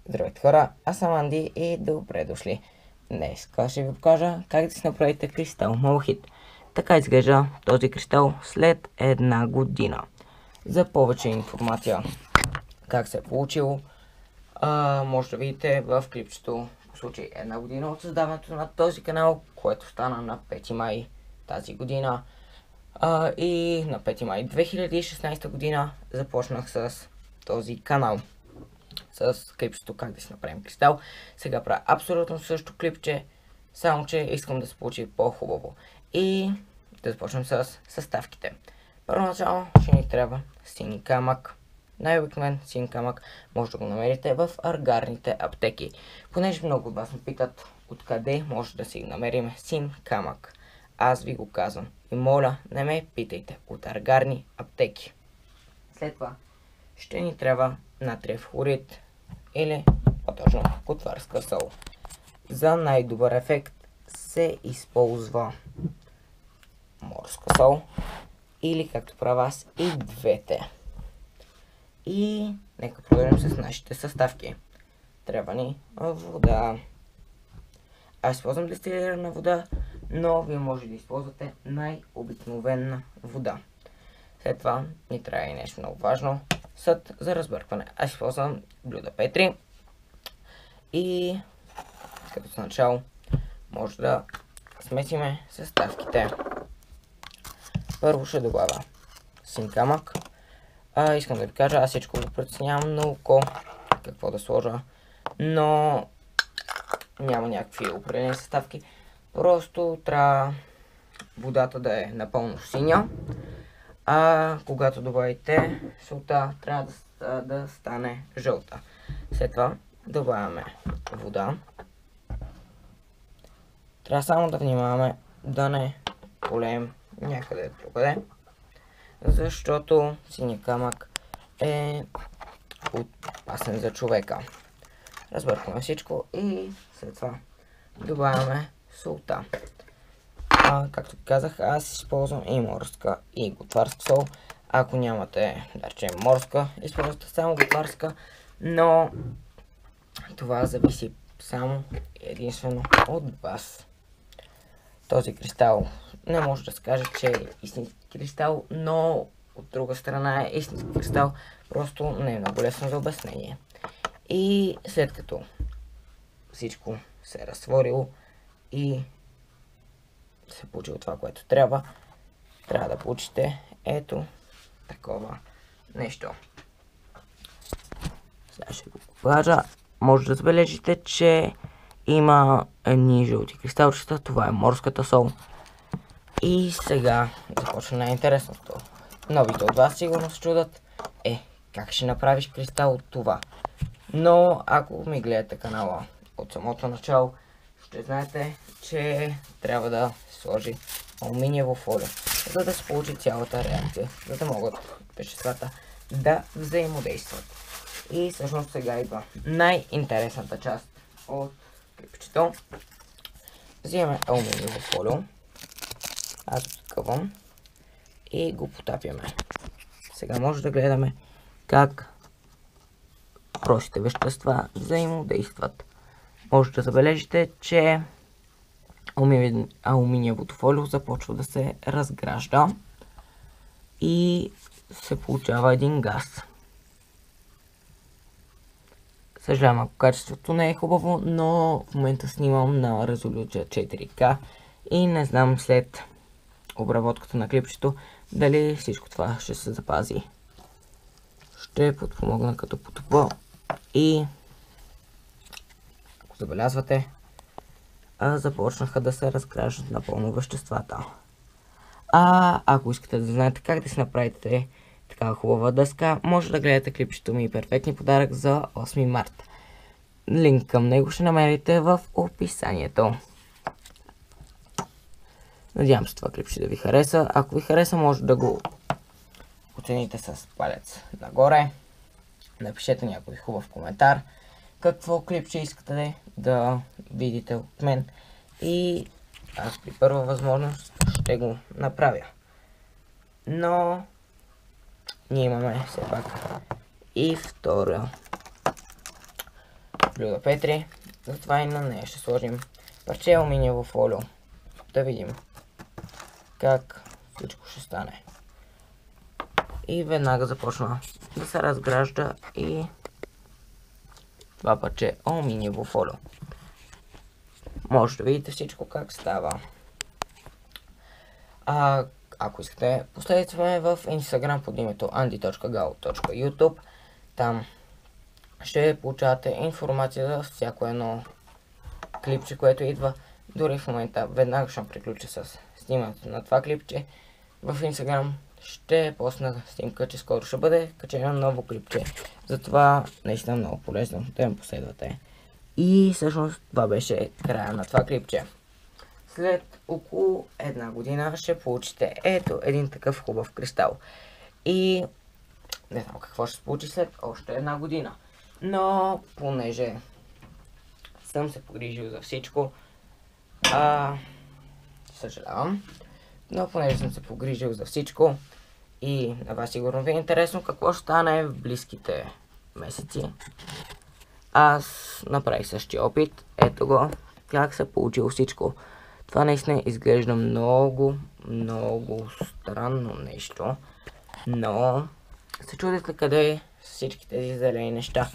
Здравейте хора, аз съм Анди и добре дошли. Днес ще ви покажа как да си направите кристал Малахит. Така изглежда този кристал след една година. За повече информация как се е получило, може да видите в клипчето по случай една година от създаването на този канал, което стана на 5 май тази година. И на 5 май 2016 година започнах с този канал. С клипчето как да си направим кристал. Сега правя абсолютно също клипче, само че искам да се получи по-хубаво. И да започнем с съставките. Първоначално ще ни трябва син камък. Най-обикновен син камък може да го намерите в аргарните аптеки. Понеже много от вас ме питат откъде може да си намерим син камък. Аз ви го казвам и моля, не ме питайте, от аргарни аптеки. След това ще ни трябва натриев хлорид или по-точно котварска сол. За най-добър ефект се използва морска сол или както правя аз и двете. И нека продължим с нашите съставки. Трябва ни вода. Аз използвам дестилирана вода, но вие може да използвате най-обикновена вода. След това ни трябва и нещо много важно. Съд за разбъркване. Аз използвам блюда Петри. И като за начало може да смесиме съставките. Първо ще добавя син камък. Искам да ви кажа, аз всичко го преценявам на око какво да сложа, но няма някакви определени съставки. Просто трябва водата да е напълно синя. Когато добавите солта, трябва да стане жълта. След това добавяме вода. Трябва само да внимаваме да не полеем някъде другаде, защото синя камък е опасен за човека. Разбъркваме всичко и след това добавяме солта. Както казах, аз използвам и морска и готварска сол. Ако нямате, да речем, морска, използвате само готварска, но това зависи само единствено от вас. Този кристал не може да се каже, че е истински кристал, но от друга страна е истински кристал, просто не е много лесно за обяснение. И след като всичко се е разтворило и се получило това, което трябва да получите ето такова нещо. Сега ще го покажа. Може да забележите, че има едни жълти кристалчета. Това е морската сол. И сега започва най-интересното. Новите от вас сигурно се чудат как ще направиш кристал от това. Но ако ми гледате канала от самото начало, ще знаете, че трябва да се сложи алуминиево фолио, за да се получи цялата реакция, за да могат веществата да взаимодействат. И всъщност сега идва най-интересната част от клипчето. Взимаме алуминиево фолио, аз го скъвам и го потапяме. Сега може да гледаме как простите вещества взаимодействат. Може да забележите, че алуминиевото фолио започва да се разгражда и се получава един газ. Съжалявам, ако качеството не е хубаво, но в момента снимам на резолюция 4K и не знам след обработката на клипчето дали всичко това ще се запази. Ще подпомогна като потопа и ако забелязвате, започнаха да се разграждат напълно веществата. Ако искате да знаете как да си направите такава хубава дъска, може да гледате клипчето ми перфектни подарък за 8 марта. Линк към него ще намерите в описанието. Надявам се това клипче да ви хареса. Ако ви хареса, може да го оцените с палец нагоре. Напишете някой хубав коментар какво клипче искате да видите от мен и аз при първа възможност ще го направя. Но ние имаме все пак и блюдо Петри. Затова и на нея ще сложим парче алуминиево фолио. Да видим как всичко ще стане. И веднага започна да се разгражда и това парче алуминиево фолио. Може да видите всичко как става. Ако искате, последете ме в Instagram под името andy.gao.youtube. Там ще получавате информация за всяко едно клипче, което идва. Дори в момента веднага ще приключа с снимането на това клипче. В Instagram ще посна снимка, че скоро ще бъде качено ново клипче. Затова наистина много полезно да ме последвате. И всъщност това беше края на това клипче. След около една година ще получите ето един такъв хубав кристал. И не знам какво ще се получи след още една година. Но понеже съм се погрижил за всичко, съжалявам, но понеже съм се погрижил за всичко и на вас сигурно ви е интересно какво ще стане в близките месеци, аз направих същия опит. Ето го, как се получило всичко. Това наистина изглежда много странно нещо, но се чудите къде са всички тези зелени неща.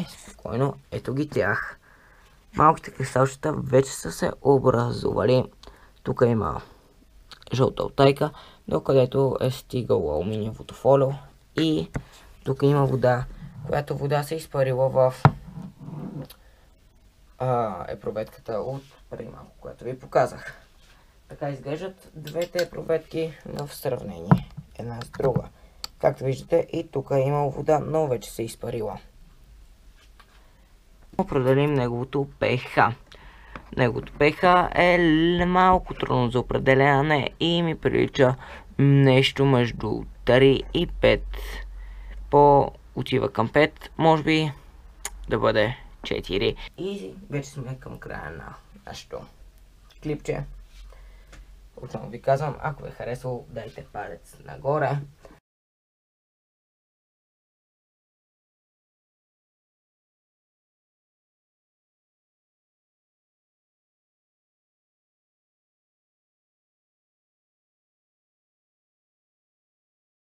Спокойно, ето ги тях. Малките кристалчета вече са се образували. Тук има жълта утайка, докъдето е стигало алуминиевото фолио. И тук има вода, която вода се изпарила в епруветката от преди малко, която ви показах. Така изглеждат двете епруветки в сравнение една с друга. Както виждате, и тук е имало вода, но вече се изпарила. Определим неговото pH. Неговото pH е малко трудно за определяне и ми прилича нещо между 3 и 5. Отива към 5, може би да бъде 4. И вече сме към края на нашето клипче. Отново ви казвам, ако ви е харесало, дайте палец нагоре.